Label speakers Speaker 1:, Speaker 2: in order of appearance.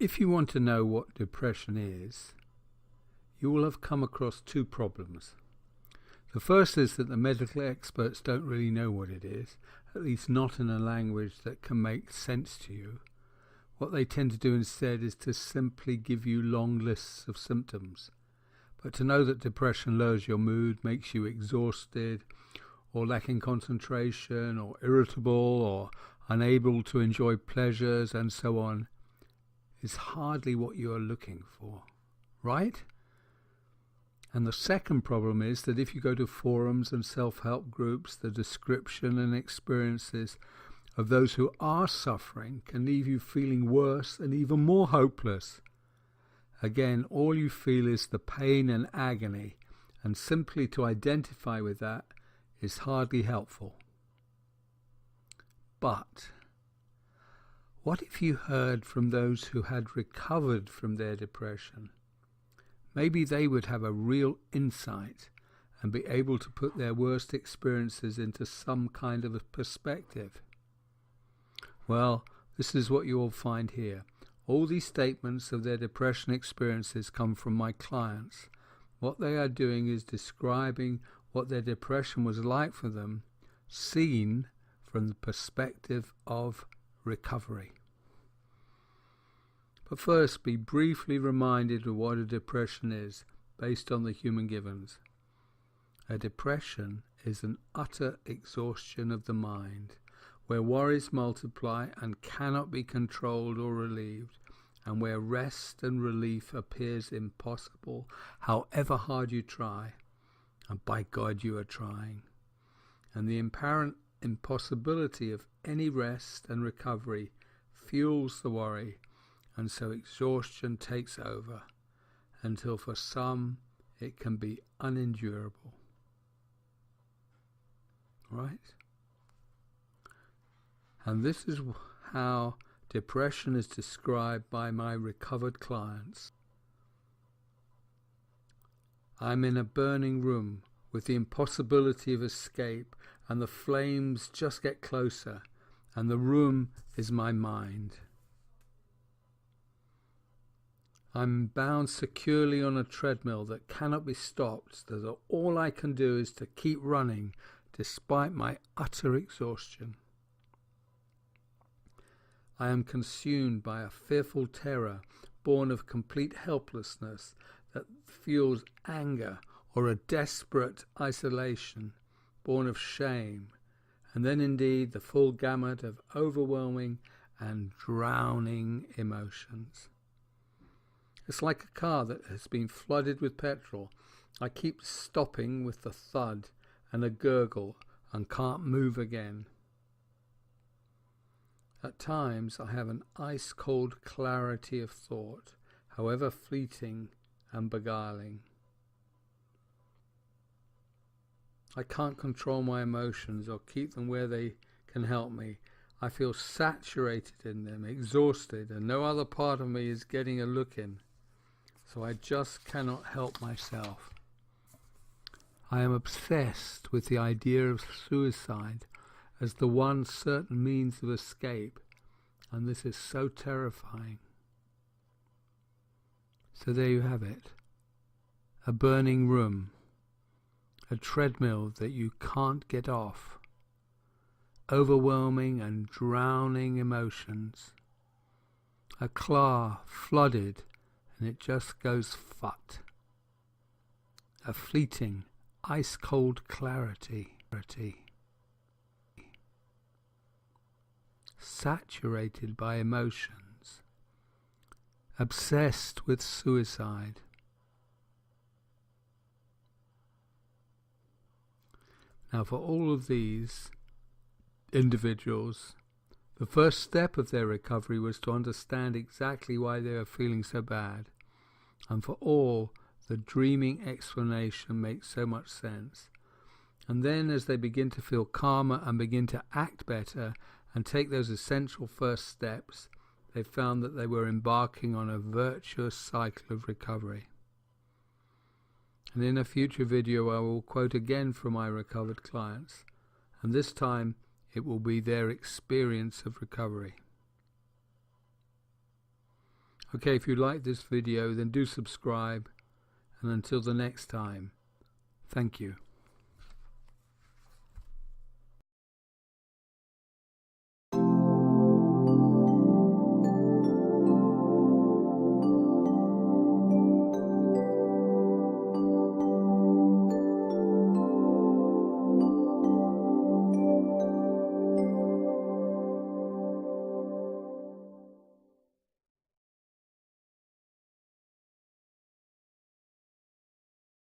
Speaker 1: If you want to know what depression is, you will have come across two problems. The first is that the medical experts don't really know what it is, at least not in a language that can make sense to you. What they tend to do instead is to simply give you long lists of symptoms. But to know that depression lowers your mood, makes you exhausted, or lacking concentration, or irritable, or unable to enjoy pleasures, and so on, is hardly what you are looking for, right? And the second problem is that if you go to forums and self-help groups, the description and experiences of those who are suffering can leave you feeling worse and even more hopeless. Again, all you feel is the pain and agony, and simply to identify with that is hardly helpful. But what if you heard from those who had recovered from their depression? Maybe they would have a real insight and be able to put their worst experiences into some kind of a perspective. Well, this is what you will find here. All these statements of their depression experiences come from my clients. What they are doing is describing what their depression was like for them, seen from the perspective of recovery. But first, be briefly reminded of what a depression is, based on the human givens. A depression is an utter exhaustion of the mind, where worries multiply and cannot be controlled or relieved, and where rest and relief appears impossible, however hard you try, and by God you are trying. And the apparent impossibility of any rest and recovery fuels the worry, and so exhaustion takes over, until for some it can be unendurable. Right? And this is how depression is described by my recovered clients. I'm in a burning room with the impossibility of escape, and the flames just get closer, and the room is my mind. I'm bound securely on a treadmill that cannot be stopped, so that all I can do is to keep running despite my utter exhaustion. I am consumed by a fearful terror born of complete helplessness that fuels anger, or a desperate isolation born of shame, and then indeed the full gamut of overwhelming and drowning emotions. It's like a car that has been flooded with petrol. I keep stopping with the thud and a gurgle and can't move again. At times I have an ice-cold clarity of thought, however fleeting and beguiling. I can't control my emotions or keep them where they can help me. I feel saturated in them, exhausted, and no other part of me is getting a look in. So I just cannot help myself. I am obsessed with the idea of suicide as the one certain means of escape, and this is so terrifying. So there you have it. A burning room. A treadmill that you can't get off. Overwhelming and drowning emotions. A car flooded and it just goes fut. A fleeting, ice-cold clarity. Saturated by emotions. Obsessed with suicide. Now, for all of these individuals, the first step of their recovery was to understand exactly why they were feeling so bad. And for all, the dreaming explanation makes so much sense. And then as they begin to feel calmer and begin to act better and take those essential first steps, they found that they were embarking on a virtuous cycle of recovery. And in a future video I will quote again from my recovered clients, and this time it will be their experience of recovery. Okay, if you like this video, then do subscribe, and until the next time, thank you.